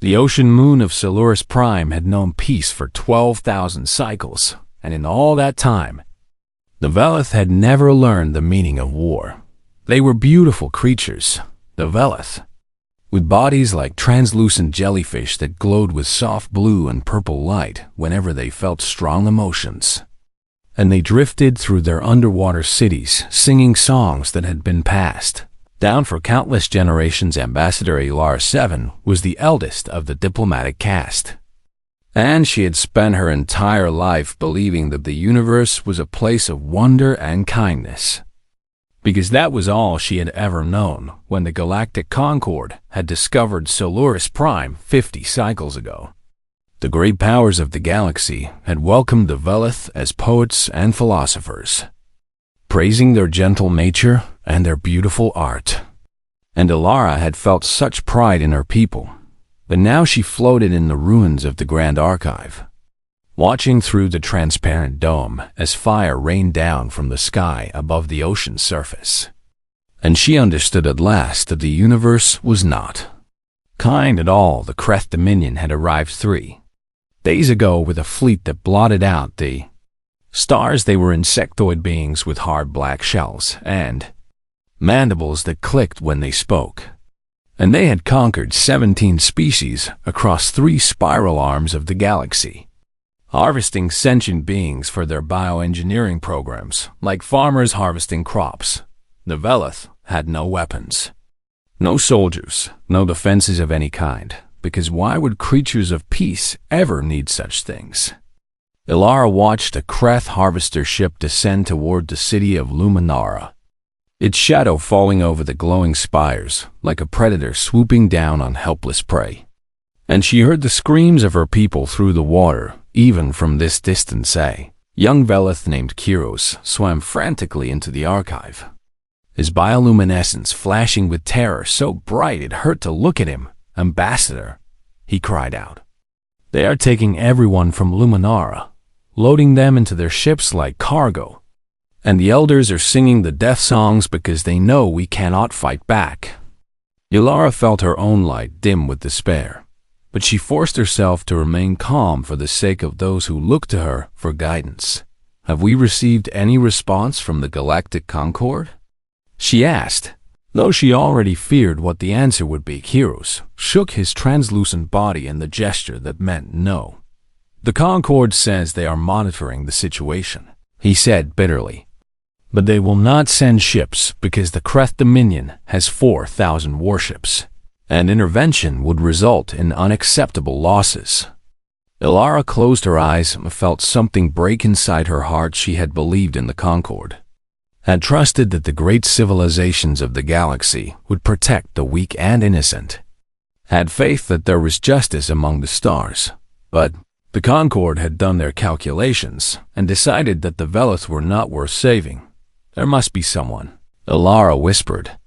The ocean moon of Solaris Prime had known peace for 12,000 cycles, and in all that time, the Velith had never learned the meaning of war. They were beautiful creatures, the Velith, with bodies like translucent jellyfish that glowed with soft blue and purple light whenever they felt strong emotions. And they drifted through their underwater cities, singing songs that had been passed down for countless generations. Ambassador Elara 7 was the eldest of the diplomatic caste, and she had spent her entire life believing that the universe was a place of wonder and kindness, because that was all she had ever known when the Galactic Concord had discovered Solaris Prime 50 cycles ago. The great powers of the galaxy had welcomed the Velith as poets and philosophers, praising their gentle nature and their beautiful art. And Elara had felt such pride in her people, but now she floated in the ruins of the Grand Archive, watching through the transparent dome as fire rained down from the sky above the ocean's surface. And she understood at last that the universe was not kind at all. The Kreth Dominion had arrived 3 days ago with a fleet that blotted out the stars. They were insectoid beings with hard black shells and mandibles that clicked when they spoke. And they had conquered 17 species across 3 spiral arms of the galaxy, harvesting sentient beings for their bioengineering programs, like farmers harvesting crops. The Velith had no weapons, no soldiers, no defenses of any kind, because why would creatures of peace ever need such things? Elara watched a Kreth harvester ship descend toward the city of Luminara, its shadow falling over the glowing spires like a predator swooping down on helpless prey. And she heard the screams of her people through the water, even from this distance. A young Velith named Kiros swam frantically into the archive, his bioluminescence flashing with terror so bright it hurt to look at him. "Ambassador," he cried out, "they are taking everyone from Luminara, loading them into their ships like cargo. And the elders are singing the death songs because they know we cannot fight back." Elara felt her own light dim with despair, but she forced herself to remain calm for the sake of those who looked to her for guidance. "Have we received any response from the Galactic Concord?" she asked. Though she already feared what the answer would be, Kiros shook his translucent body in the gesture that meant no. "The Concord says they are monitoring the situation," he said bitterly. "But they will not send ships because the Kreth Dominion has 4,000 warships, and intervention would result in unacceptable losses." Elara closed her eyes and felt something break inside her heart. She had believed in the Concord, had trusted that the great civilizations of the galaxy would protect the weak and innocent, had faith that there was justice among the stars. But the Concord had done their calculations and decided that the Velith were not worth saving. "There must be someone," Elara whispered,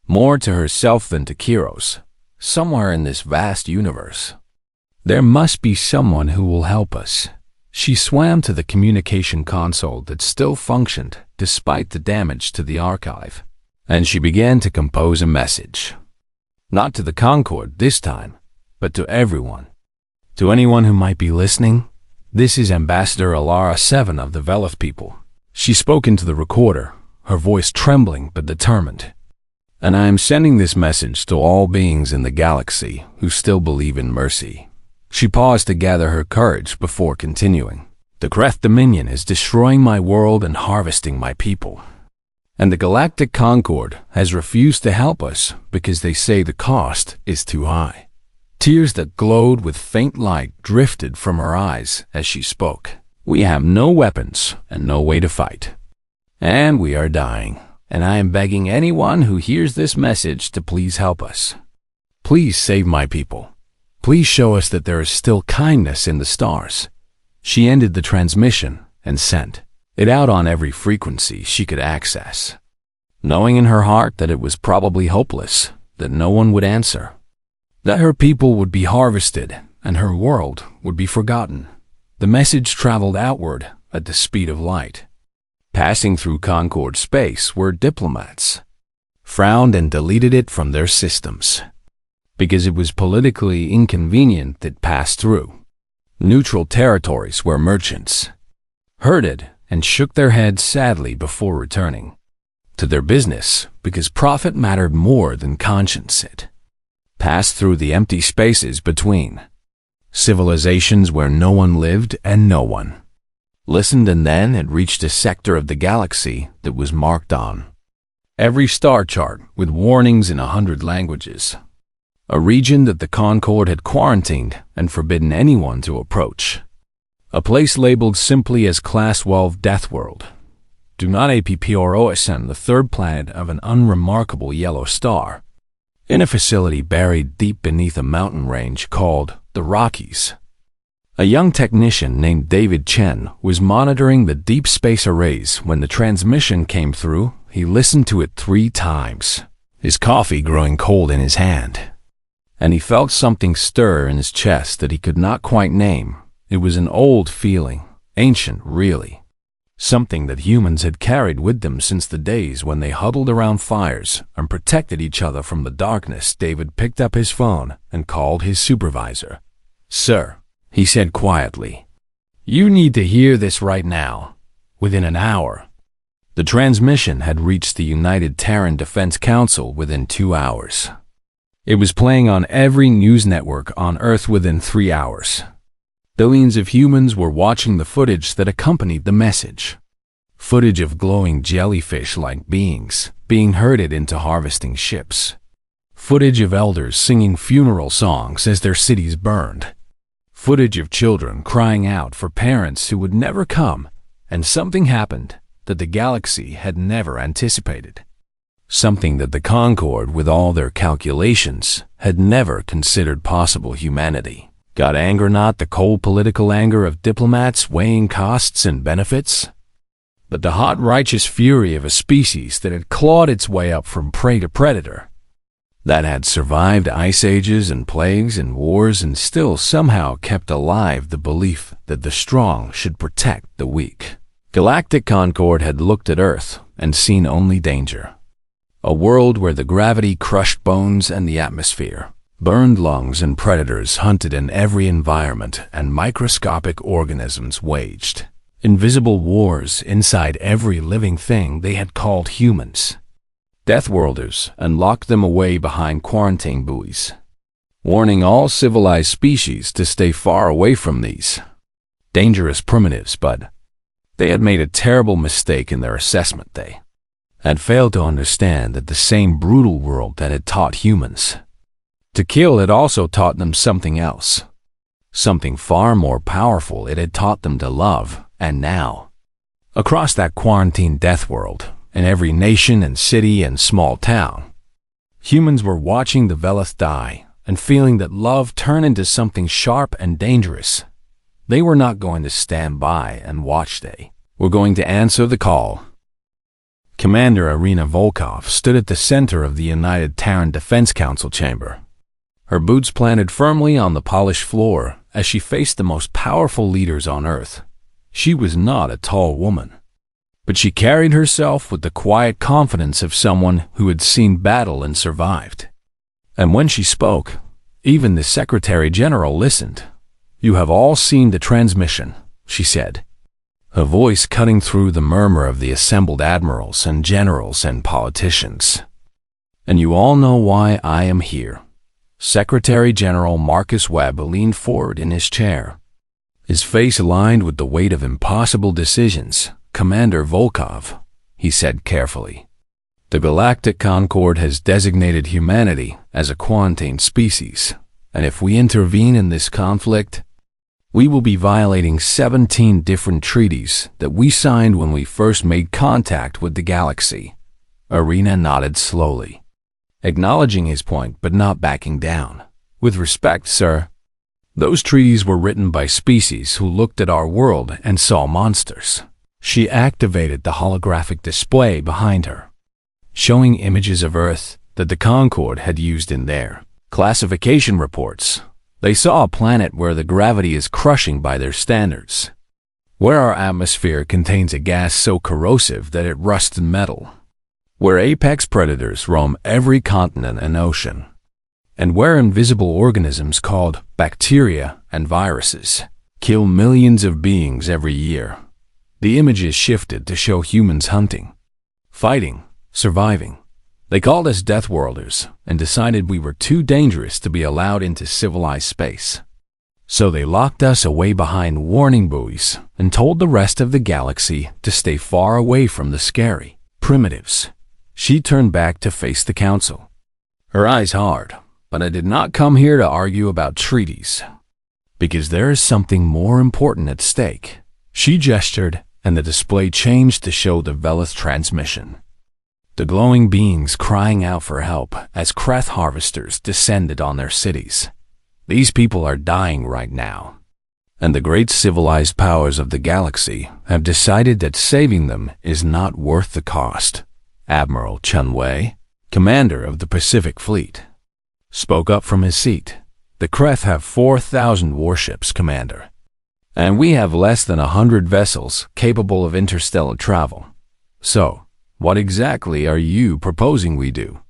more to herself than to Kiros, "somewhere in this vast universe. There must be someone who will help us." She swam to the communication console that still functioned despite the damage to the archive, and she began to compose a message. Not to the Concord this time, but to everyone. To anyone who might be listening, this is Ambassador Elara 7 of the Velith people. She spoke into the recorder, her voice trembling but determined. "And I am sending this message to all beings in the galaxy who still believe in mercy." She paused to gather her courage before continuing. "The Kreth Dominion is destroying my world and harvesting my people. And the Galactic Concord has refused to help us because they say the cost is too high." Tears that glowed with faint light drifted from her eyes as she spoke. "We have no weapons and no way to fight. And we are dying. And I am begging anyone who hears this message to please help us. Please save my people. Please show us that there is still kindness in the stars." She ended the transmission and sent it out on every frequency she could access, knowing in her heart that it was probably hopeless, that no one would answer, that her people would be harvested and her world would be forgotten. The message traveled outward at the speed of light. Passing through Concord space were diplomats, frowned and deleted it from their systems. because it was politically inconvenient that passed through. Neutral territories where merchants heard it and shook their heads sadly before returning to their business because profit mattered more than conscience. It passed through the empty spaces between civilizations where no one lived and no one listened, and then it reached a sector of the galaxy that was marked on every star chart with warnings in 100 languages. A region that the Concord had quarantined and forbidden anyone to approach. A place labeled simply as Class 12 Deathworld. Do not APPROSN, the third planet of an unremarkable yellow star, in a facility buried deep beneath a mountain range called the Rockies. A young technician named David Chen was monitoring the deep space arrays when the transmission came through. He listened to it 3 times, his coffee growing cold in his hand, and he felt something stir in his chest that he could not quite name. It was an old feeling, ancient really, something that humans had carried with them since the days when they huddled around fires and protected each other from the darkness. David picked up his phone and called his supervisor. "Sir," he said quietly, "you need to hear this right now, within an hour." The transmission had reached the United Terran Defense Council within 2 hours. It was playing on every news network on Earth within 3 hours. Billions of humans were watching the footage that accompanied the message. Footage of glowing jellyfish-like beings being herded into harvesting ships. Footage of elders singing funeral songs as their cities burned. Footage of children crying out for parents who would never come, and something happened that the galaxy had never anticipated. Something that the Concord, with all their calculations, had never considered possible. Humanity got anger, not the cold political anger of diplomats weighing costs and benefits, but the hot righteous fury of a species that had clawed its way up from prey to predator, that had survived ice ages and plagues and wars and still somehow kept alive the belief that the strong should protect the weak. Galactic Concord had looked at Earth and seen only danger. A world where the gravity crushed bones and the atmosphere burned lungs, and predators hunted in every environment, and microscopic organisms waged invisible wars inside every living thing they had called humans. Deathworlders and locked them away behind quarantine buoys, warning all civilized species to stay far away from these dangerous primitives. But they had made a terrible mistake in their assessment. They had failed to understand that the same brutal world that had taught humans to kill had also taught them something else, something far more powerful. It had taught them to love. And now, across that quarantine death world, in every nation and city and small town, humans were watching the Velith die and feeling that love turn into something sharp and dangerous. They were not going to stand by and watch. They were going to answer the call. Commander Irina Volkov stood at the center of the United Terran Defense Council chamber, her boots planted firmly on the polished floor as she faced the most powerful leaders on Earth. She was not a tall woman, but she carried herself with the quiet confidence of someone who had seen battle and survived. And when she spoke, even the Secretary General listened. "You have all seen the transmission," she said, her voice cutting through the murmur of the assembled admirals and generals and politicians. "And you all know why I am here." Secretary General Marcus Webb leaned forward in his chair, his face aligned with the weight of impossible decisions. "Commander Volkov," he said carefully, "the Galactic Concord has designated humanity as a quarantine species, and if we intervene in this conflict, we will be violating 17 different treaties that we signed when we first made contact with the galaxy." Irina nodded slowly, acknowledging his point but not backing down. "With respect, sir, those treaties were written by species who looked at our world and saw monsters." She activated the holographic display behind her, showing images of Earth that the Concord had used in their classification reports. They saw a planet where the gravity is crushing by their standards, where our atmosphere contains a gas so corrosive that it rusts metal, where apex predators roam every continent and ocean, and where invisible organisms called bacteria and viruses kill millions of beings every year. The images shifted to show humans hunting, fighting, surviving. They called us Deathworlders and decided we were too dangerous to be allowed into civilized space. So they locked us away behind warning buoys and told the rest of the galaxy to stay far away from the scary primitives. She turned back to face the council, her eyes hard. But I did not come here to argue about treaties, because there is something more important at stake. She gestured, and the display changed to show the Velith transmission. The glowing beings crying out for help as Kreth harvesters descended on their cities. These people are dying right now, and the great civilized powers of the galaxy have decided that saving them is not worth the cost. Admiral Chen Wei, commander of the Pacific Fleet, spoke up from his seat. The Kreth have 4,000 warships, Commander, and we have less than 100 vessels capable of interstellar travel. So, what exactly are you proposing we do?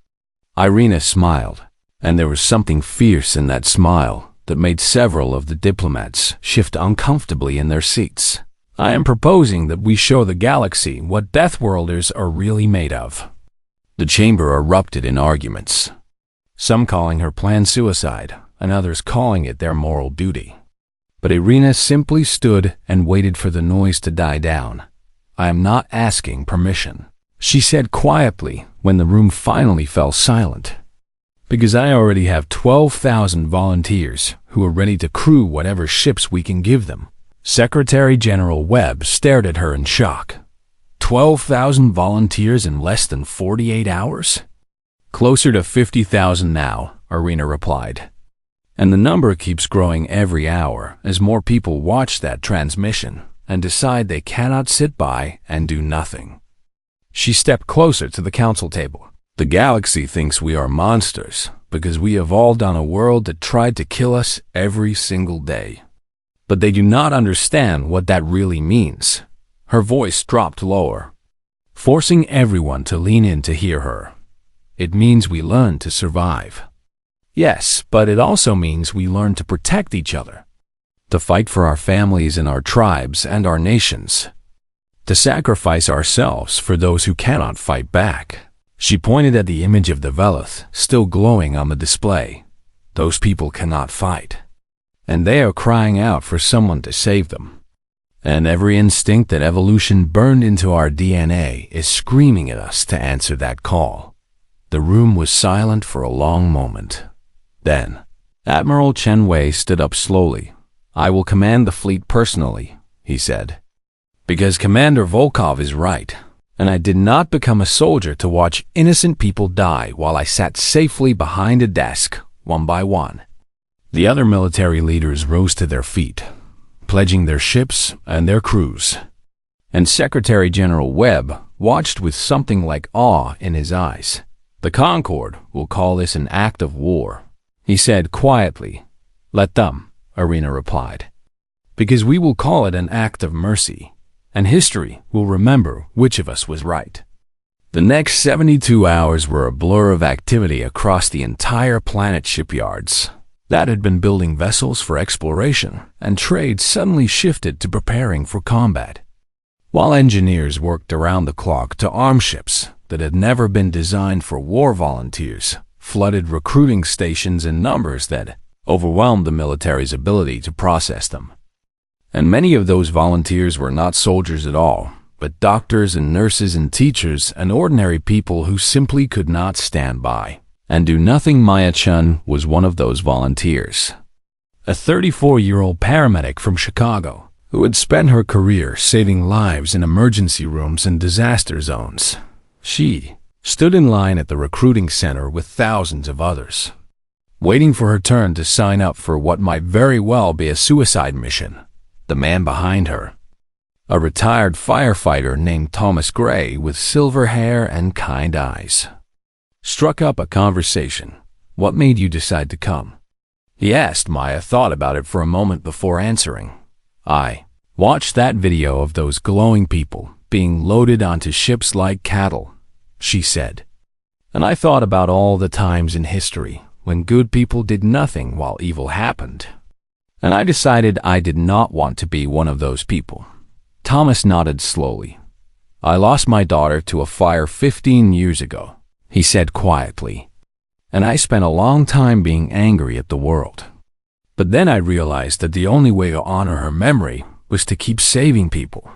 Irina smiled, and there was something fierce in that smile that made several of the diplomats shift uncomfortably in their seats. I am proposing that we show the galaxy what Deathworlders are really made of. The chamber erupted in arguments, some calling her plan suicide, and others calling it their moral duty. But Irina simply stood and waited for the noise to die down. I am not asking permission, she said quietly when the room finally fell silent, because I already have 12,000 volunteers who are ready to crew whatever ships we can give them. Secretary General Webb stared at her in shock. 12,000 volunteers in less than 48 hours? Closer to 50,000 now, Irina replied. And the number keeps growing every hour as more people watch that transmission and decide they cannot sit by and do nothing. She stepped closer to the council table. The galaxy thinks we are monsters because we evolved on a world that tried to kill us every single day. But they do not understand what that really means. Her voice dropped lower, forcing everyone to lean in to hear her. It means we learn to survive. Yes, but it also means we learn to protect each other, to fight for our families and our tribes and our nations, to sacrifice ourselves for those who cannot fight back. She pointed at the image of the Velith still glowing on the display. Those people cannot fight, and they are crying out for someone to save them. And every instinct that evolution burned into our DNA is screaming at us to answer that call. The room was silent for a long moment. Then, Admiral Chen Wei stood up slowly. I will command the fleet personally, he said, because Commander Volkov is right, and I did not become a soldier to watch innocent people die while I sat safely behind a desk, one by one. The other military leaders rose to their feet, pledging their ships and their crews, and Secretary General Webb watched with something like awe in his eyes. The Concord will call this an act of war, he said quietly. Let them, Irina replied, because we will call it an act of mercy, and history will remember which of us was right. The next 72 hours were a blur of activity across the entire planet. Shipyards that had been building vessels for exploration and trade suddenly shifted to preparing for combat, while engineers worked around the clock to arm ships that had never been designed for war. Volunteers flooded recruiting stations in numbers that overwhelmed the military's ability to process them. And many of those volunteers were not soldiers at all, but doctors and nurses and teachers and ordinary people who simply could not stand by and do nothing. Maya Chun was one of those volunteers, a 34-year-old paramedic from Chicago who had spent her career saving lives in emergency rooms and disaster zones. She stood in line at the recruiting center with thousands of others, waiting for her turn to sign up for what might very well be a suicide mission. The man behind her, a retired firefighter named Thomas Gray with silver hair and kind eyes, struck up a conversation. What made you decide to come? He asked. Maya thought about it for a moment before answering. I watched that video of those glowing people being loaded onto ships like cattle, she said. And I thought about all the times in history when good people did nothing while evil happened. And I decided I did not want to be one of those people. Thomas nodded slowly. I lost my daughter to a fire 15 years ago, he said quietly. And I spent a long time being angry at the world. But then I realized that the only way to honor her memory was to keep saving people,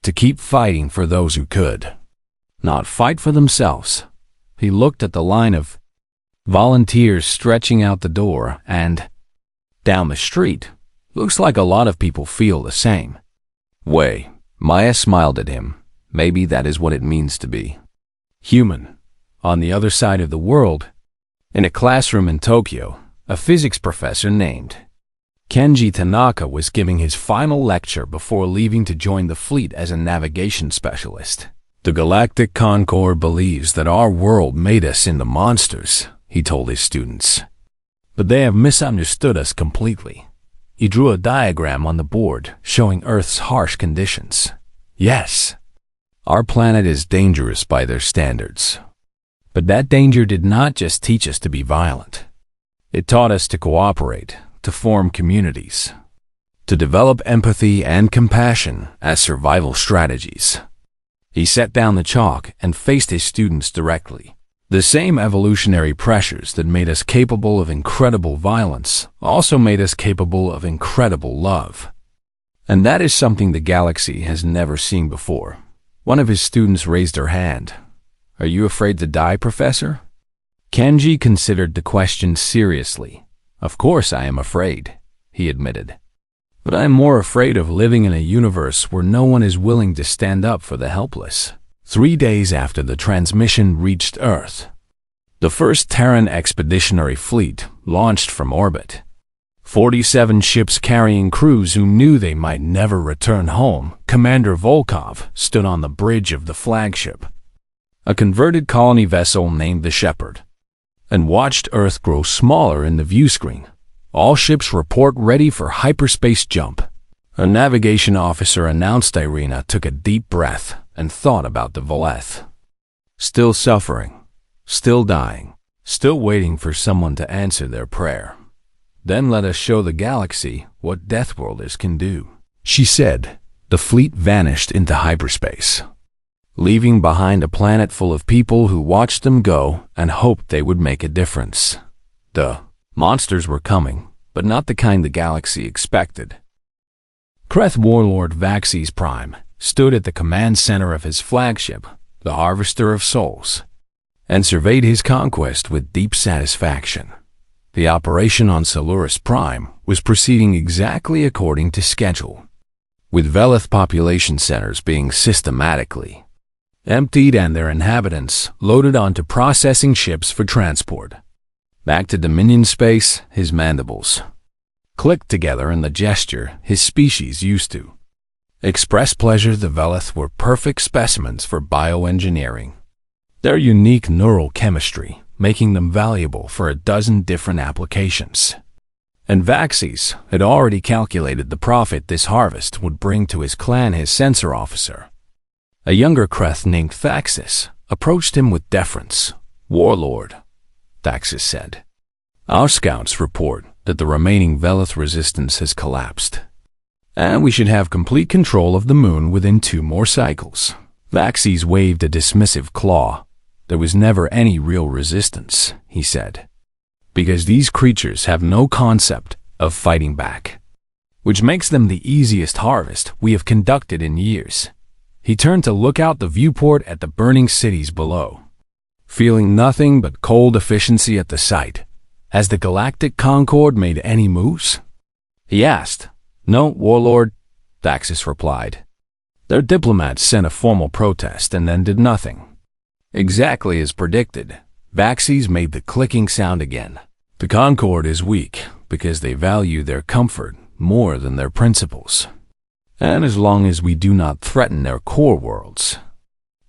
to keep fighting for those who could, not fight for themselves. He looked at the line of volunteers stretching out the door and down the street. Looks like a lot of people feel the same way. Maya smiled at him. Maybe that is what it means to be human. On the other side of the world, in a classroom in Tokyo, a physics professor named Kenji Tanaka was giving his final lecture before leaving to join the fleet as a navigation specialist. The Galactic Concord believes that our world made us into monsters, he told his students. But they have misunderstood us completely. He drew a diagram on the board showing Earth's harsh conditions. Yes, our planet is dangerous by their standards. But that danger did not just teach us to be violent. It taught us to cooperate, to form communities, to develop empathy and compassion as survival strategies. He set down the chalk and faced his students directly. The same evolutionary pressures that made us capable of incredible violence also made us capable of incredible love. And that is something the galaxy has never seen before. One of his students raised her hand. Are you afraid to die, Professor? Kenji considered the question seriously. Of course I am afraid, he admitted. But I am more afraid of living in a universe where no one is willing to stand up for the helpless. 3 days after the transmission reached Earth, the first Terran expeditionary fleet launched from orbit. 47 ships carrying crews who knew they might never return home. Commander Volkov stood on the bridge of the flagship, a converted colony vessel named the Shepherd, and watched Earth grow smaller in the view screen. All ships report ready for hyperspace jump. A navigation officer announced. Irina took a deep breath and thought about the Voleth. Still suffering, still dying, still waiting for someone to answer their prayer. Then let us show the galaxy what Deathworlders can do, she said. The fleet vanished into hyperspace, leaving behind a planet full of people who watched them go and hoped they would make a difference. The monsters were coming, but not the kind the galaxy expected. Kreth Warlord Vaxes Prime stood at the command center of his flagship, the Harvester of Souls, and surveyed his conquest with deep satisfaction. The operation on Solaris Prime was proceeding exactly according to schedule, with Velith population centers being systematically emptied and their inhabitants loaded onto processing ships for transport. Back to Dominion space, his mandibles clicked together in the gesture his species used to express pleasure. The Velith were perfect specimens for bioengineering, their unique neural chemistry making them valuable for a dozen different applications. And Vaxes had already calculated the profit this harvest would bring to his clan. His sensor officer, a younger Kreth named Thaxis, approached him with deference. Warlord, Thaxis said, our scouts report that the remaining Velith resistance has collapsed, and we should have complete control of the moon within 2 more cycles. Vaxes waved a dismissive claw. There was never any real resistance, he said, because these creatures have no concept of fighting back, which makes them the easiest harvest we have conducted in years. He turned to look out the viewport at the burning cities below, feeling nothing but cold efficiency at the sight. Has the Galactic Concord made any moves? He asked. No, Warlord, Thaxis replied. Their diplomats sent a formal protest and then did nothing. Exactly as predicted, Vaxes made the clicking sound again. The Concord is weak because they value their comfort more than their principles. And as long as we do not threaten their core worlds,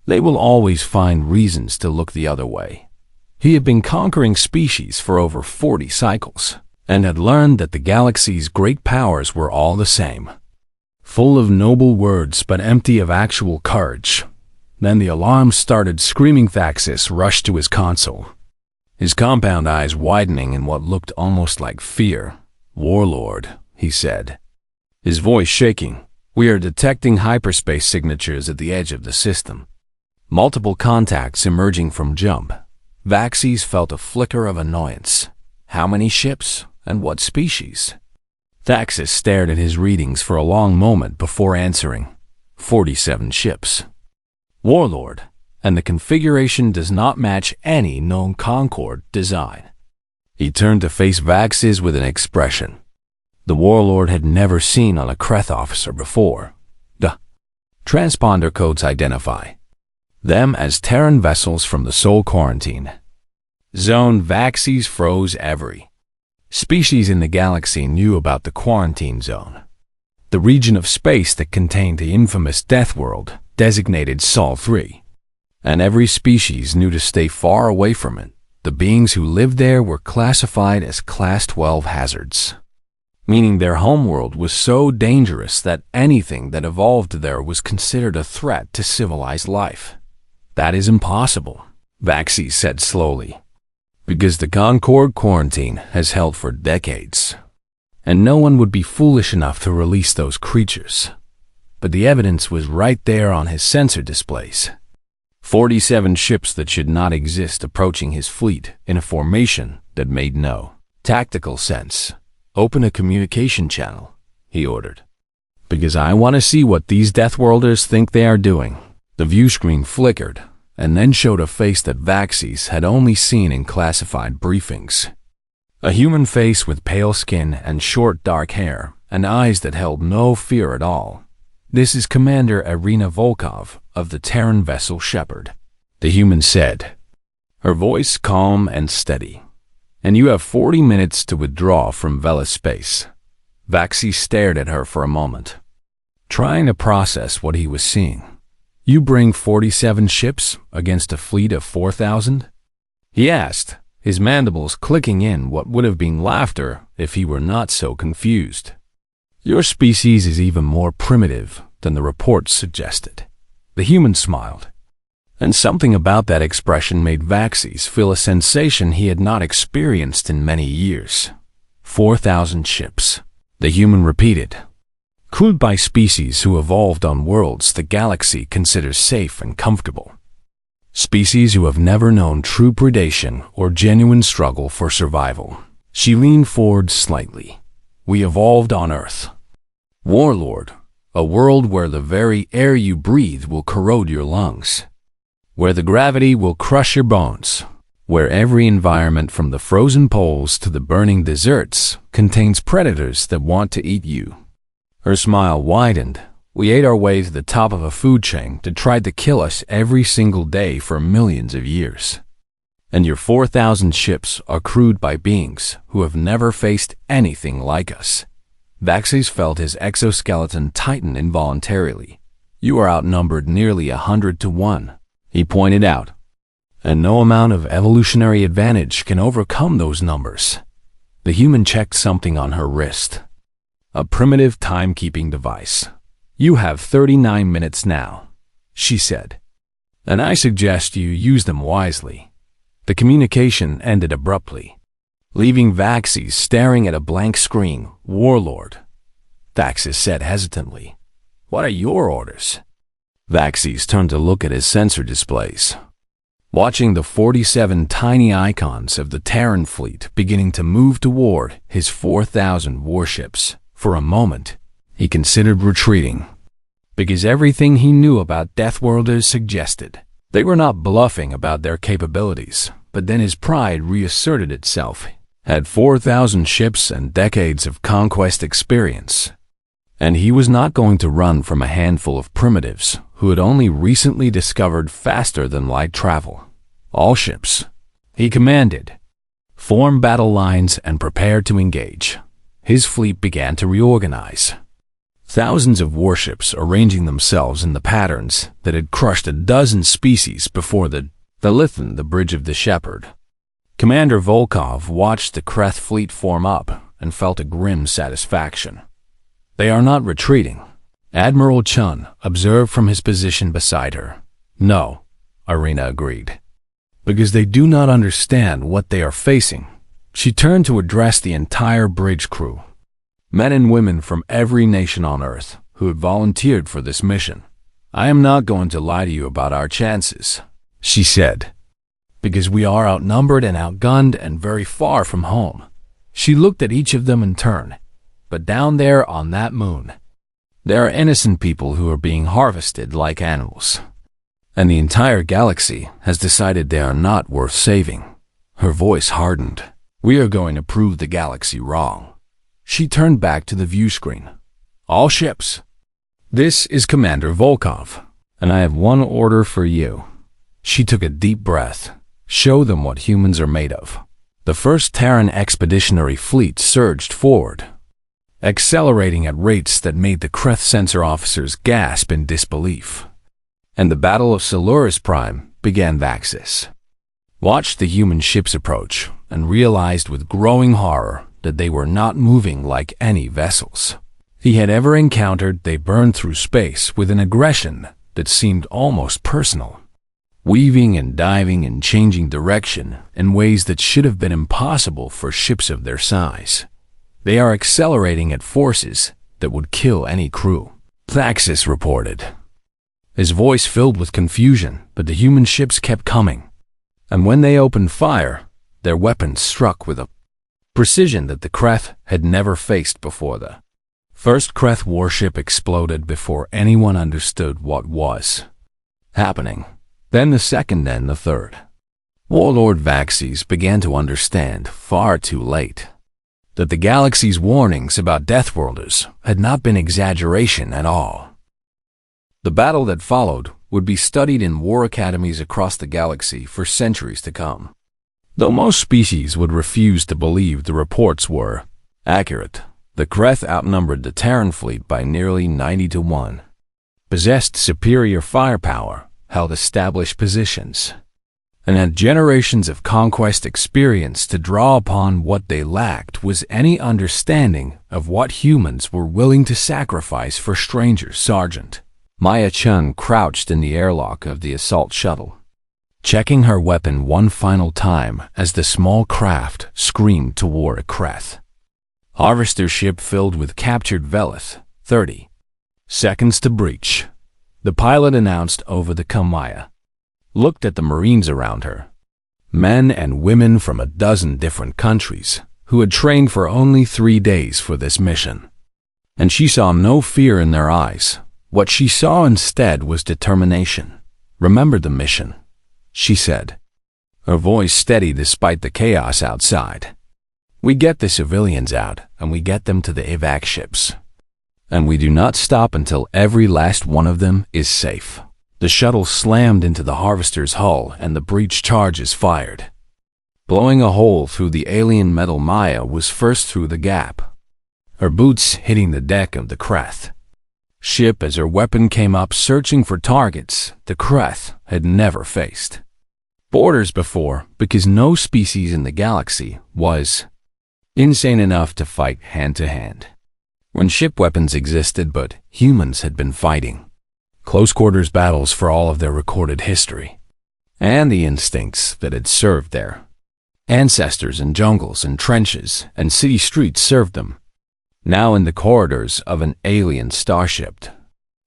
they will always find reasons to look the other way. He had been conquering species for over 40 cycles and had learned that the galaxy's great powers were all the same, full of noble words but empty of actual courage. Then the alarm started screaming. Thaxis rushed to his console. his compound eyes widening in what looked almost like fear. "Warlord," he said, his voice shaking. "We are detecting hyperspace signatures at the edge of the system. Multiple contacts emerging from jump." Vaxis felt a flicker of annoyance. How many ships, and what species? Thaxis stared at his readings for a long moment before answering. 47 ships. "Warlord, and the configuration does not match any known Concord design." He turned to face Vaxis with an expression the Warlord had never seen on a Kreth officer before. The transponder codes identify them as Terran vessels from the Sol Quarantine Zone. Vaxis froze. Every species in the galaxy knew about the Quarantine Zone, the region of space that contained the infamous Death World, designated Sol 3. And every species knew to stay far away from it. The beings who lived there were classified as Class 12 hazards, meaning their homeworld was so dangerous that anything that evolved there was considered a threat to civilized life. "That is impossible," Vaxis said slowly, "because the Concord Quarantine has held for decades, and no one would be foolish enough to release those creatures." But the evidence was right there on his sensor displays. 47 ships that should not exist approaching his fleet in a formation that made no tactical sense. "Open a communication channel," he ordered, "because I want to see what these Deathworlders think they are doing." The view screen flickered and then showed a face that Vaxis had only seen in classified briefings. A human face with pale skin and short dark hair and eyes that held no fear at all. "This is Commander Irina Volkov of the Terran vessel Shepherd," the human said, her voice calm and steady. "And you have 40 minutes to withdraw from Vela space." Vaxis stared at her for a moment, trying to process what he was seeing. "You bring 47 ships against a fleet of 4,000? He asked, his mandibles clicking in what would have been laughter if he were not so confused. "Your species is even more primitive than the reports suggested." The human smiled, and something about that expression made Vaxis feel a sensation he had not experienced in many years. 4,000 ships, the human repeated. "Crewed by species who evolved on worlds the galaxy considers safe and comfortable. Species who have never known true predation or genuine struggle for survival." She leaned forward slightly. "We evolved on Earth. Warlord, a world where the very air you breathe will corrode your lungs, where the gravity will crush your bones, where every environment from the frozen poles to the burning deserts contains predators that want to eat you." Her smile widened. "We ate our way to the top of a food chain that tried to kill us every single day for millions of years. And your 4,000 ships are crewed by beings who have never faced anything like us." Vaxis felt his exoskeleton tighten involuntarily. "You are outnumbered nearly 100 to 1, he pointed out. "And no amount of evolutionary advantage can overcome those numbers." The human checked something on her wrist. A primitive timekeeping device. "You have 39 minutes now," she said, "and I suggest you use them wisely." The communication ended abruptly, leaving Vaxis staring at a blank screen. "Warlord," Thaxis said hesitantly, "what are your orders?" Vaxis turned to look at his sensor displays, watching the 47 tiny icons of the Terran fleet beginning to move toward his 4,000 warships. For a moment, he considered retreating, because everything he knew about Deathworlders suggested they were not bluffing about their capabilities. But then his pride reasserted itself. Had 4,000 ships and decades of conquest experience, and he was not going to run from a handful of primitives who had only recently discovered faster-than-light travel. "All ships," he commanded, "form battle lines and prepare to engage." His fleet began to reorganize. Thousands of warships arranging themselves in the patterns that had crushed a dozen species before the Lithan, the bridge of the Shepherd. Commander Volkov watched the Kreth fleet form up and felt a grim satisfaction. "They are not retreating," Admiral Chun observed from his position beside her. "No," Irina agreed. because they do not understand what they are facing. She turned to address the entire bridge crew, men and women from every nation on Earth who had volunteered for this mission. I am not going to lie to you about our chances, she said, because we are outnumbered and outgunned and very far from home. She looked at each of them in turn. But down there on that moon, there are innocent people who are being harvested like animals. And the entire galaxy has decided they are not worth saving. Her voice hardened. We are going to prove the galaxy wrong. She turned back to the view screen. All ships. This is Commander Volkov, and I have one order for you. She took a deep breath. Show them what humans are made of. The first Terran expeditionary fleet surged forward, accelerating at rates that made the Kreth sensor officers gasp in disbelief. And the Battle of Solaris Prime began. Vaxis watched the human ships approach and realized with growing horror that they were not moving like any vessels he had ever encountered. They burned through space with an aggression that seemed almost personal, weaving and diving and changing direction in ways that should have been impossible for ships of their size. They are accelerating at forces that would kill any crew, Thaxis reported, his voice filled with confusion. But the human ships kept coming, and when they opened fire, their weapons struck with a precision that the Kreth had never faced before. The first Kreth warship exploded before anyone understood what was happening. Then the second and the third. Warlord Vaxis began to understand, far too late, that the galaxy's warnings about Deathworlders had not been exaggeration at all. The battle that followed would be studied in war academies across the galaxy for centuries to come. Though most species would refuse to believe the reports were accurate, the Kreth outnumbered the Terran fleet by nearly 90-1, possessed superior firepower, held established positions, and had generations of conquest experience to draw upon. What they lacked was any understanding of what humans were willing to sacrifice for strangers. Sergeant Maya Chun crouched in the airlock of the assault shuttle, checking her weapon one final time as the small craft screamed toward a Kreth harvester ship filled with captured Velith. 30 seconds to breach, the pilot announced over the com. Maya looked at the Marines around her, men and women from a dozen different countries who had trained for only 3 days for this mission. And she saw no fear in their eyes. What she saw instead was determination. Remember the mission, she said, her voice steady despite the chaos outside. We get the civilians out, and we get them to the evac ships. And we do not stop until every last one of them is safe. The shuttle slammed into the harvester's hull, and the breach charges fired, blowing a hole through the alien metal. Maya was first through the gap, her boots hitting the deck of the Kreth ship as her weapon came up, searching for targets the Kreth had never faced borders before, because no species in the galaxy was insane enough to fight hand-to-hand when ship weapons existed. But humans had been fighting close-quarters battles for all of their recorded history, and the instincts that had served their ancestors in jungles and trenches and city streets served them now in the corridors of an alien starship.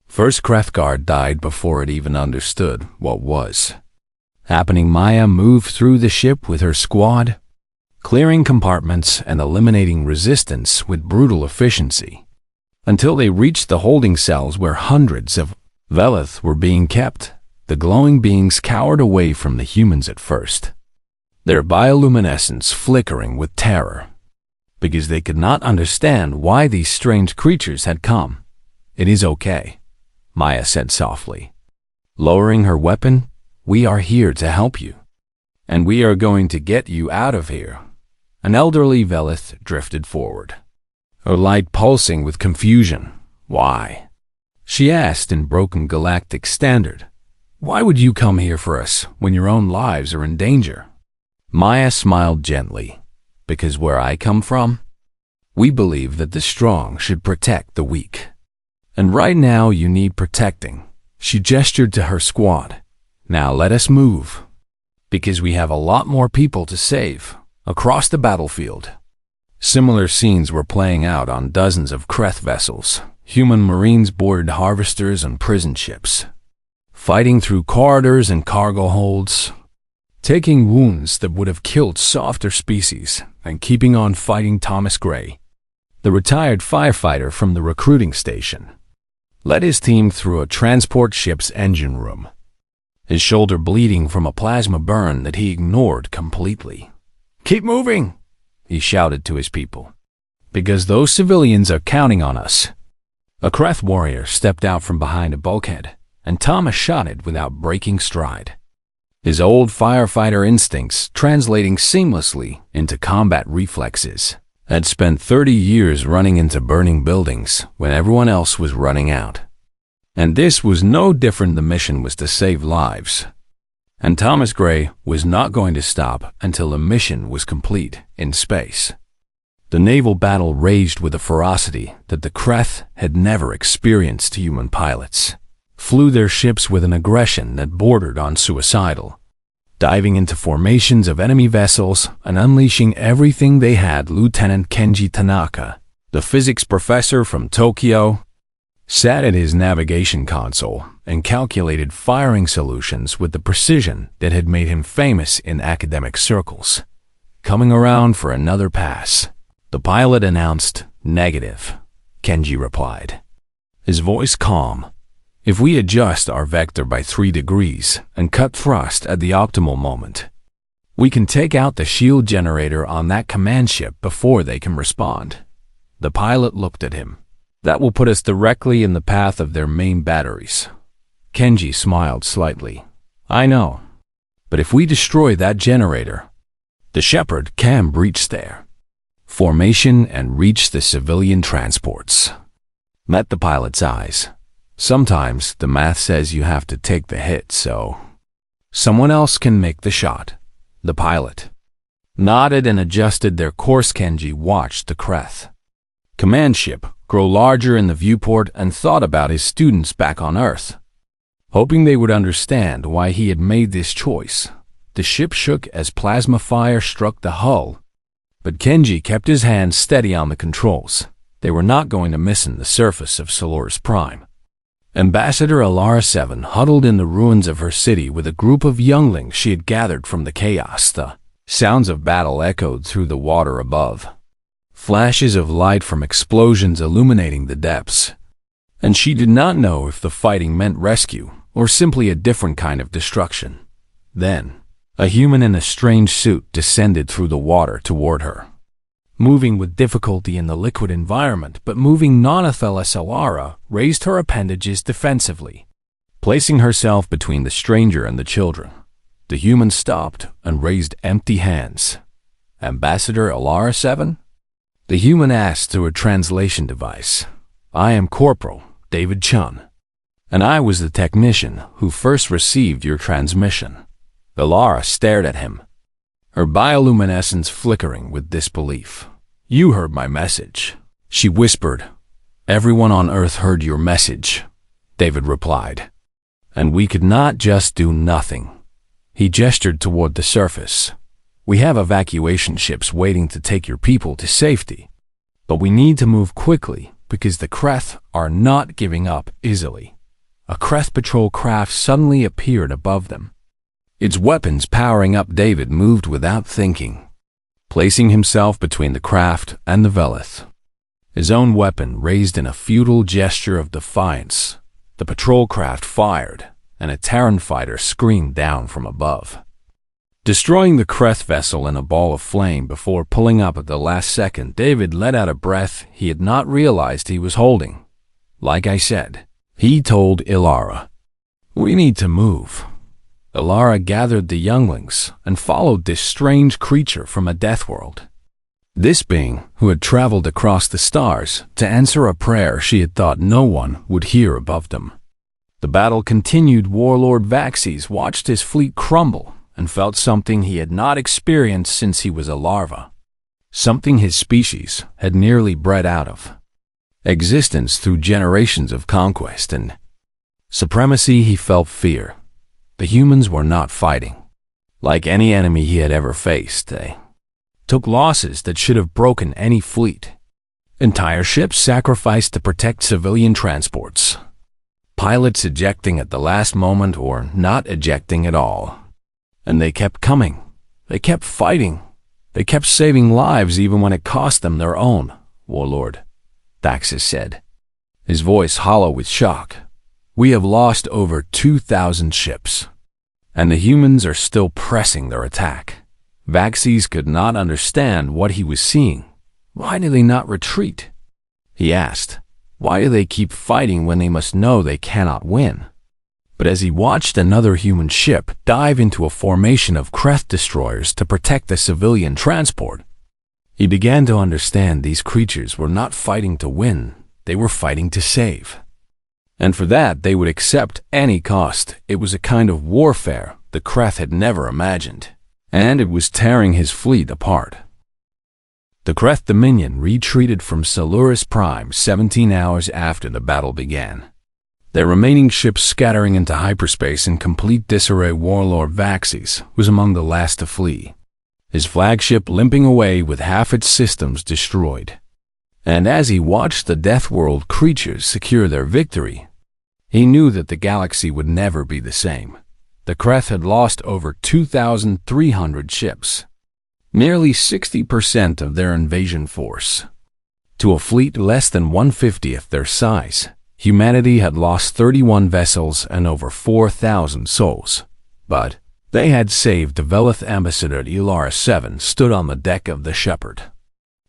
First Kreth guard died before it even understood what was happening. Maya moved through the ship with her squad, clearing compartments and eliminating resistance with brutal efficiency, until they reached the holding cells where hundreds of Velith were being kept. The glowing beings cowered away from the humans at first, their bioluminescence flickering with terror, because they could not understand why these strange creatures had come. It is okay, Maya said softly, lowering her weapon. We are here to help you, and we are going to get you out of here. An elderly Velith drifted forward, her light pulsing with confusion. Why? She asked in broken galactic standard. Why would you come here for us when your own lives are in danger? Maya smiled gently. Because where I come from, we believe that the strong should protect the weak. And right now you need protecting. She gestured to her squad. Now let us move. because we have a lot more people to save across the battlefield. Similar scenes were playing out on dozens of Kreth vessels. Human marines boarded harvesters and prison ships, fighting through corridors and cargo holds, taking wounds that would have killed softer species and keeping on fighting. Thomas Gray, the retired firefighter from the recruiting station, led his team through a transport ship's engine room, his shoulder bleeding from a plasma burn that he ignored completely. "Keep moving," he shouted to his people, "because those civilians are counting on us." A Kreth warrior stepped out from behind a bulkhead, and Thomas shot it without breaking stride, his old firefighter instincts translating seamlessly into combat reflexes. Had spent 30 years running into burning buildings when everyone else was running out. And this was no different. The mission was to save lives. And Thomas Gray was not going to stop until the mission was complete in space. The naval battle raged with a ferocity that the Kreth had never experienced. Human pilots flew their ships with an aggression that bordered on suicidal, diving into formations of enemy vessels and unleashing everything they had. Lieutenant Kenji Tanaka, the physics professor from Tokyo, sat at his navigation console and calculated firing solutions with the precision that had made him famous in academic circles. "Coming around for another pass," the pilot announced. "Negative," Kenji replied, his voice calm. "If we adjust our vector by 3 degrees and cut thrust at the optimal moment, we can take out the shield generator on that command ship before they can respond." The pilot looked at him. "That will put us directly in the path of their main batteries." Kenji smiled slightly. "I know. But if we destroy that generator, the Shepherd can breach their formation and reach the civilian transports." Met the pilot's eyes. "Sometimes the math says you have to take the hit so someone else can make the shot." The pilot nodded and adjusted their course. Kenji watched the Kreth command ship grow larger in the viewport and thought about his students back on Earth, hoping they would understand why he had made this choice. The ship shook as plasma fire struck the hull, but Kenji kept his hands steady on the controls. They were not going to miss the surface of Solaris Prime. Ambassador Alara 7 huddled in the ruins of her city with a group of younglings she had gathered from the chaos. The sounds of battle echoed through the water above, flashes of light from explosions illuminating the depths, and she did not know if the fighting meant rescue or simply a different kind of destruction. Then, a human in a strange suit descended through the water toward her, moving with difficulty in the liquid environment, but moving non-Athelas. Alara raised her appendages defensively, placing herself between the stranger and the children. The human stopped and raised empty hands. "Ambassador Alara 7? The human asked through a translation device. "I am Corporal David Chun, and I was the technician who first received your transmission." Alara stared at him, her bioluminescence flickering with disbelief. "You heard my message," she whispered. "Everyone on Earth heard your message," David replied. "And we could not just do nothing." He gestured toward the surface. "We have evacuation ships waiting to take your people to safety, but we need to move quickly because the Kreth are not giving up easily." A Kreth patrol craft suddenly appeared above them, its weapons powering up. David moved without thinking, placing himself between the craft and the Velith, his own weapon raised in a futile gesture of defiance. The patrol craft fired, and a Terran fighter screamed down from above, destroying the Kreth vessel in a ball of flame. Before pulling up at the last second, David let out a breath he had not realized he was holding. "Like I said," he told Ilara, "we need to move." Ilara gathered the younglings and followed this strange creature from a death world. This being who had traveled across the stars to answer a prayer she had thought no one would hear above them. The battle continued. Warlord Vaxes watched his fleet crumble and felt something he had not experienced since he was a larva, something his species had nearly bred out of existence through generations of conquest and supremacy. He felt fear. The humans were not fighting. Like any enemy he had ever faced, they took losses that should have broken any fleet. Entire ships sacrificed to protect civilian transports. Pilots ejecting at the last moment or not ejecting at all. And they kept coming. They kept fighting. They kept saving lives even when it cost them their own, Warlord, Thaxis said, his voice hollow with shock. We have lost over 2,000 ships, and the humans are still pressing their attack. Vaxes could not understand what he was seeing. Why do they not retreat? He asked. Why do they keep fighting when they must know they cannot win? But as he watched another human ship dive into a formation of Kreth destroyers to protect the civilian transport, he began to understand these creatures were not fighting to win, they were fighting to save. And for that they would accept any cost. It was a kind of warfare the Kreth had never imagined, and it was tearing his fleet apart. The Kreth Dominion retreated from Silurus Prime 17 hours after the battle began. Their remaining ships scattering into hyperspace in complete disarray. Warlord Vaxes was among the last to flee, his flagship limping away with half its systems destroyed. And as he watched the Deathworld creatures secure their victory, he knew that the galaxy would never be the same. The Kreth had lost over 2,300 ships, nearly 60% of their invasion force. To a fleet less than 1/50th their size, humanity had lost 31 vessels and over 4,000 souls. But they had saved. The Velith ambassador Elara 7 stood on the deck of the Shepherd,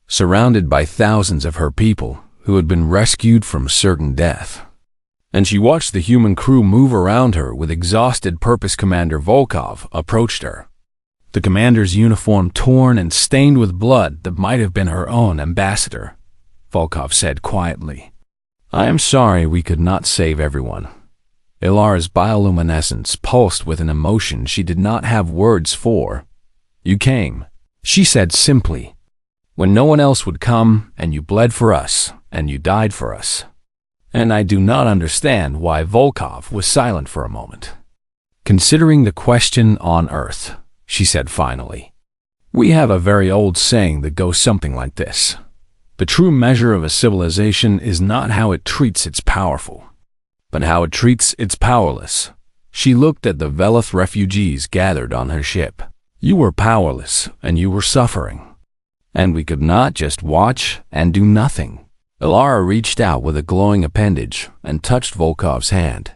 surrounded by thousands of her people who had been rescued from certain death. And she watched the human crew move around her with exhausted purpose. Commander Volkov approached her, the commander's uniform torn and stained with blood that might have been her own ambassador. Volkov said quietly, I am sorry we could not save everyone. Ilara's bioluminescence pulsed with an emotion she did not have words for. You came, she said simply, when no one else would come, and you bled for us, and you died for us. And I do not understand why. Volkov was silent for a moment, considering the question on Earth. She said finally, we have a very old saying that goes something like this. The true measure of a civilization is not how it treats its powerful, but how it treats its powerless. She looked at the Velith refugees gathered on her ship. You were powerless, and you were suffering. And we could not just watch and do nothing. Ilara reached out with a glowing appendage and touched Volkov's hand.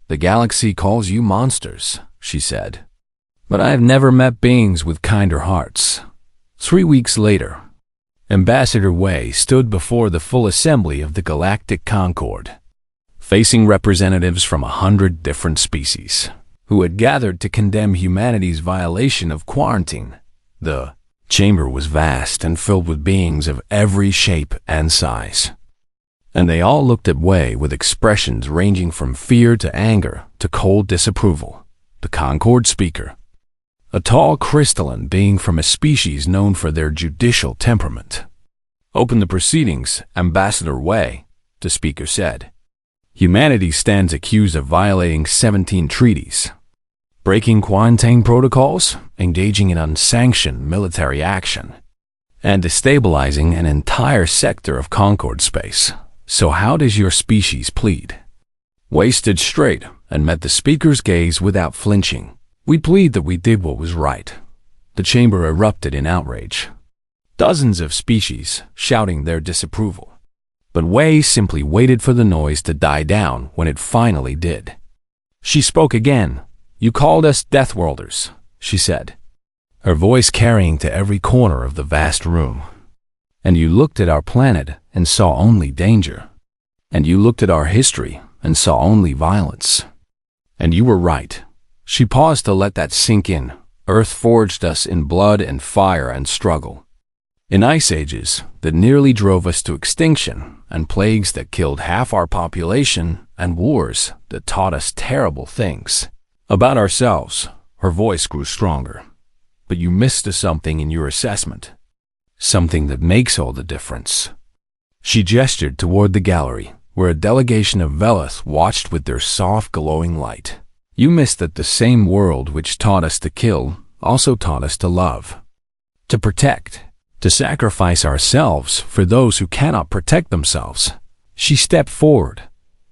The galaxy calls you monsters, she said. But I have never met beings with kinder hearts. 3 weeks later, Ambassador Wei stood before the full assembly of the Galactic Concord, facing representatives from 100 different species, who had gathered to condemn humanity's violation of quarantine. The chamber was vast and filled with beings of every shape and size, and they all looked at Wei with expressions ranging from fear to anger to cold disapproval. The Concord speaker, a tall crystalline being from a species known for their judicial temperament, opened the proceedings. Ambassador Wei, the speaker said, humanity stands accused of violating 17 treaties, breaking quarantine protocols, engaging in unsanctioned military action, and destabilizing an entire sector of Concord space. So how does your species plead? Wei stood straight and met the speaker's gaze without flinching. We plead that we did what was right. The chamber erupted in outrage, dozens of species shouting their disapproval. But Wei simply waited for the noise to die down. When it finally did, she spoke again. You called us Deathworlders, she said, her voice carrying to every corner of the vast room. And you looked at our planet and saw only danger. And you looked at our history and saw only violence. And you were right. She paused to let that sink in. Earth forged us in blood and fire and struggle, in ice ages that nearly drove us to extinction, and plagues that killed half our population, and wars that taught us terrible things about ourselves. Her voice grew stronger. But you missed something in your assessment, something that makes all the difference. She gestured toward the gallery, where a delegation of Velith watched with their soft glowing light. You missed that the same world which taught us to kill also taught us to love, to protect, to sacrifice ourselves for those who cannot protect themselves. She stepped forward.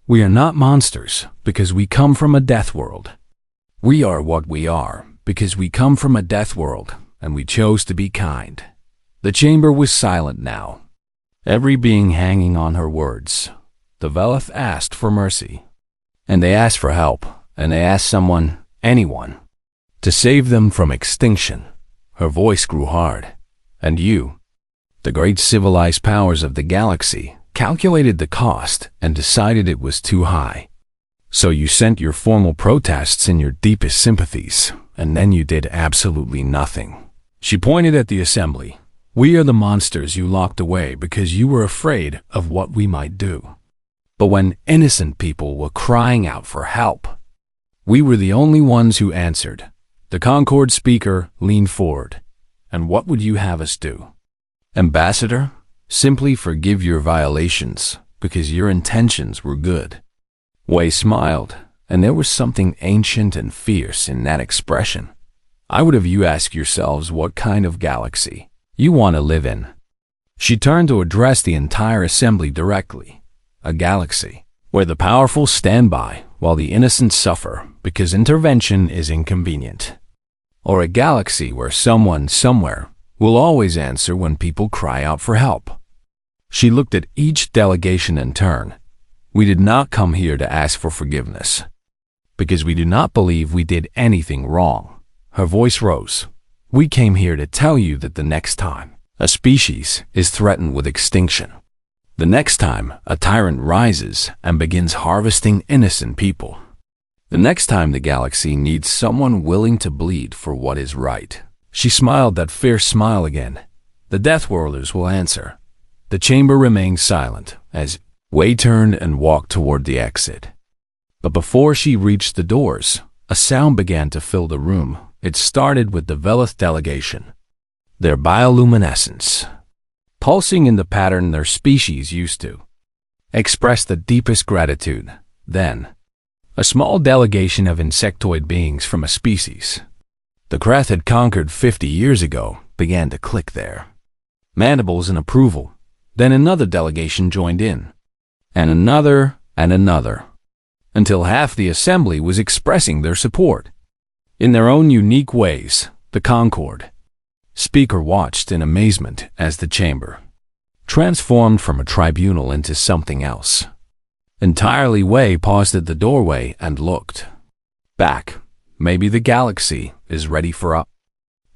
We are not monsters because we come from a death world. We are what we are because we come from a death world and we chose to be kind. The chamber was silent now, every being hanging on her words. The Velith asked for mercy, and they asked for help, and they asked someone, anyone, to save them from extinction. Her voice grew hard. And you, the great civilized powers of the galaxy, calculated the cost and decided it was too high. So you sent your formal protests and your deepest sympathies, and then you did absolutely nothing. She pointed at the assembly. We are the monsters you locked away because you were afraid of what we might do. But when innocent people were crying out for help, we were the only ones who answered. The Concord speaker leaned forward. And what would you have us do? Ambassador, simply forgive your violations because your intentions were good. Wei smiled, and there was something ancient and fierce in that expression. I would have you ask yourselves what kind of galaxy you want to live in. She turned to address the entire assembly directly. A galaxy where the powerful stand by while the innocent suffer because intervention is inconvenient. Or a galaxy where someone somewhere will always answer when people cry out for help. She looked at each delegation in turn. We did not come here to ask for forgiveness, because we do not believe we did anything wrong. Her voice rose. We came here to tell you that the next time a species is threatened with extinction, the next time a tyrant rises and begins harvesting innocent people, the next time the galaxy needs someone willing to bleed for what is right. She smiled that fierce smile again. The Deathworlders will answer. The chamber remained silent as Wei turned and walked toward the exit. But before she reached the doors, a sound began to fill the room. It started with the Velith delegation. Their bioluminescence, pulsing in the pattern their species used to, expressed the deepest gratitude. Then, a small delegation of insectoid beings from a species the Krath had conquered 50 years ago began to click there. Mandibles in approval. Then another delegation joined in, and another, until half the assembly was expressing their support. In their own unique ways, the Concord speaker watched in amazement as the chamber transformed from a tribunal into something else. Entirely, Wei paused at the doorway and looked back. Maybe the galaxy is ready for a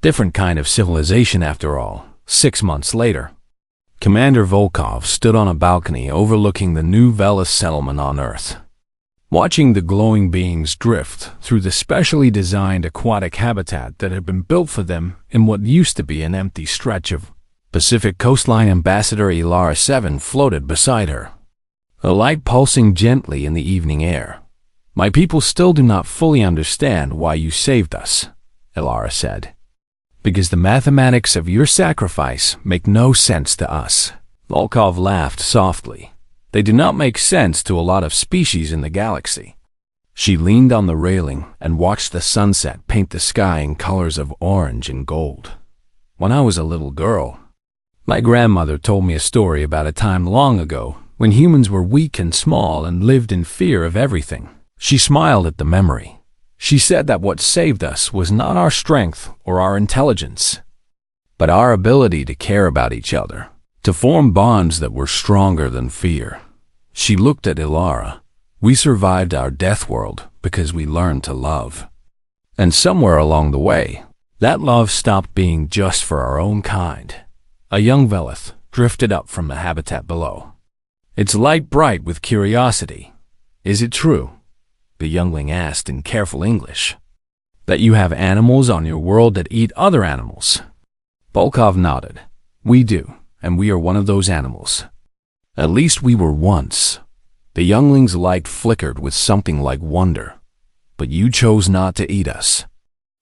different kind of civilization after all. 6 months later, Commander Volkov stood on a balcony overlooking the new Velis settlement on Earth. Watching the glowing beings drift through the specially designed aquatic habitat that had been built for them in what used to be an empty stretch of Pacific coastline, Ambassador Ilara 7 floated beside her, a light pulsing gently in the evening air. My people still do not fully understand why you saved us, Ilara said, because the mathematics of your sacrifice make no sense to us. Volkov laughed softly. They do not make sense to a lot of species in the galaxy. She leaned on the railing and watched the sunset paint the sky in colors of orange and gold. When I was a little girl, my grandmother told me a story about a time long ago when humans were weak and small and lived in fear of everything. She smiled at the memory. She said that what saved us was not our strength or our intelligence, but our ability to care about each other, to form bonds that were stronger than fear. She looked at Ilara. We survived our death world because we learned to love. And somewhere along the way, that love stopped being just for our own kind. A young Velith drifted up from the habitat below, its light bright with curiosity. Is it true, the youngling asked in careful English, that you have animals on your world that eat other animals? Volkov nodded. We do, and we are one of those animals. At least we were once. The youngling's light flickered with something like wonder. But you chose not to eat us.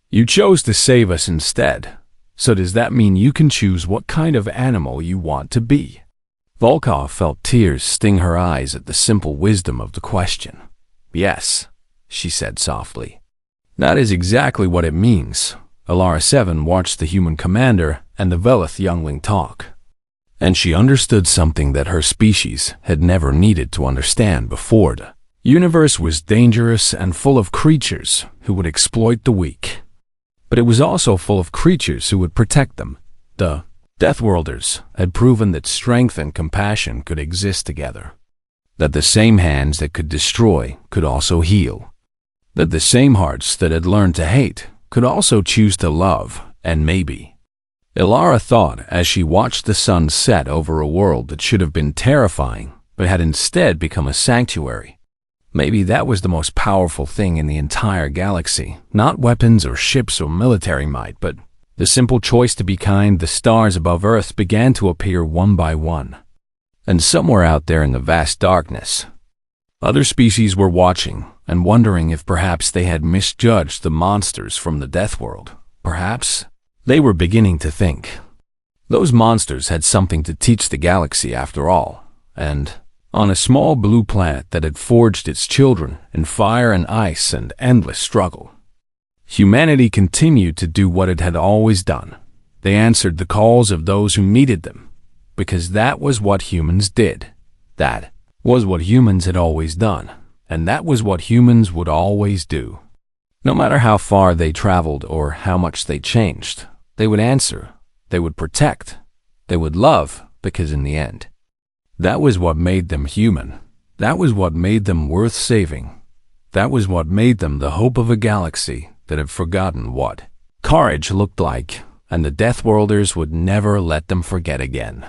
You chose to save us instead. So does that mean you can choose what kind of animal you want to be? Volkov felt tears sting her eyes at the simple wisdom of the question. Yes, she said softly. That is exactly what it means. Alara 7 watched the human commander and the Velith youngling talk, and she understood something that her species had never needed to understand before. The universe was dangerous and full of creatures who would exploit the weak, but it was also full of creatures who would protect them. The Deathworlders had proven that strength and compassion could exist together, that the same hands that could destroy could also heal, that the same hearts that had learned to hate could also choose to love, and maybe. Alara thought as she watched the sun set over a world that should have been terrifying, but had instead become a sanctuary. Maybe that was the most powerful thing in the entire galaxy, not weapons or ships or military might, but the simple choice to be kind. The stars above Earth began to appear one by one, and somewhere out there in the vast darkness, other species were watching and wondering if perhaps they had misjudged the monsters from the Death World. Perhaps they were beginning to think those monsters had something to teach the galaxy after all, and on a small blue planet that had forged its children in fire and ice and endless struggle, humanity continued to do what it had always done. They answered the calls of those who needed them, because that was what humans did. That was what humans had always done, and that was what humans would always do. No matter how far they traveled or how much they changed, they would answer, they would protect, they would love, because in the end, that was what made them human. That was what made them worth saving. That was what made them the hope of a galaxy that had forgotten what courage looked like, and the Deathworlders would never let them forget again.